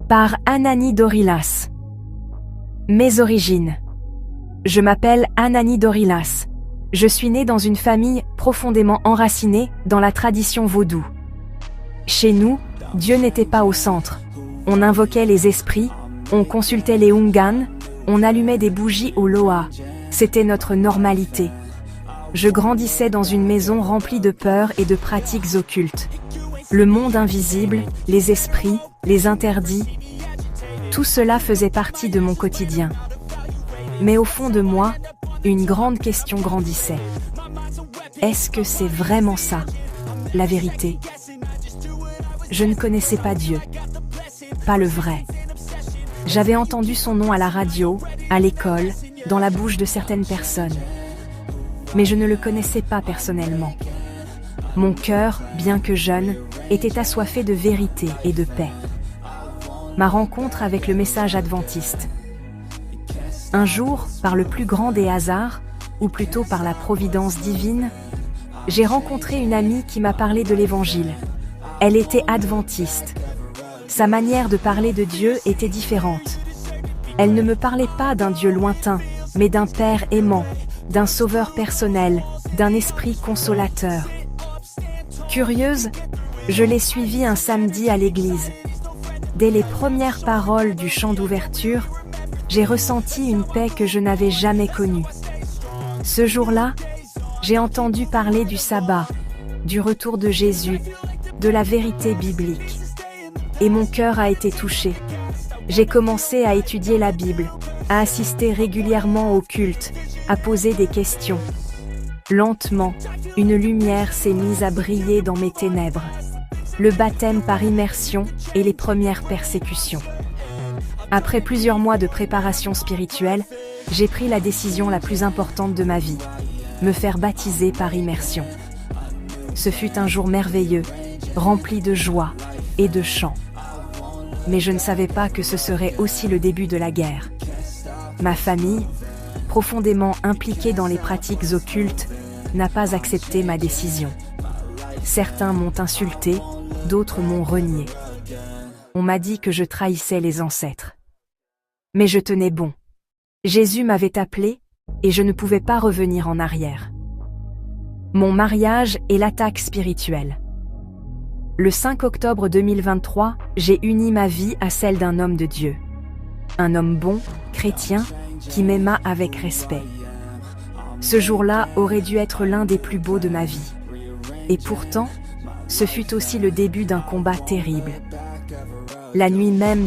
Par Anani Dorilas. Mes origines. Je m'appelle Anani Dorilas. Je suis née dans une famille profondément enracinée dans la tradition vaudou. Chez nous, Dieu n'était pas au centre. On invoquait les esprits, on consultait les Ungan, on allumait des bougies au loa. C'était notre normalité. Je grandissais dans une maison remplie de peurs et de pratiques occultes. Le monde invisible, les esprits, les interdits, tout cela faisait partie de mon quotidien. Mais au fond de moi, une grande question grandissait. Est-ce que c'est vraiment ça, la vérité? Je ne connaissais pas Dieu, pas le vrai. J'avais entendu son nom à la radio, à l'école, dans la bouche de certaines personnes. Mais je ne le connaissais pas personnellement. Mon cœur, bien que jeune, était assoiffé de vérité et de paix. Ma rencontre avec le message adventiste. Un jour, par le plus grand des hasards, ou plutôt par la providence divine, j'ai rencontré une amie qui m'a parlé de l'Évangile. Elle était adventiste. Sa manière de parler de Dieu était différente. Elle ne me parlait pas d'un Dieu lointain, mais d'un Père aimant, d'un Sauveur personnel, d'un Esprit consolateur. Curieuse, je l'ai suivie un samedi à l'église. Dès les premières paroles du chant d'ouverture, j'ai ressenti une paix que je n'avais jamais connue. Ce jour-là, j'ai entendu parler du sabbat, du retour de Jésus, de la vérité biblique. Et mon cœur a été touché. J'ai commencé à étudier la Bible, à assister régulièrement au culte, à poser des questions. Lentement, une lumière s'est mise à briller dans mes ténèbres. Le baptême par immersion et les premières persécutions. Après plusieurs mois de préparation spirituelle, j'ai pris la décision la plus importante de ma vie, me faire baptiser par immersion. Ce fut un jour merveilleux, rempli de joie et de chants. Mais je ne savais pas que ce serait aussi le début de la guerre. Ma famille, profondément impliquée dans les pratiques occultes, n'a pas accepté ma décision. Certains m'ont insulté, d'autres m'ont renié. On m'a dit que je trahissais les ancêtres. Mais je tenais bon. Jésus m'avait appelé, et je ne pouvais pas revenir en arrière. Mon mariage et l'attaque spirituelle. Le 5 octobre 2023, j'ai uni ma vie à celle d'un homme de Dieu. Un homme bon, chrétien, qui m'aima avec respect. Ce jour-là aurait dû être l'un des plus beaux de ma vie. Et pourtant, ce fut aussi le début d'un combat terrible. La nuit même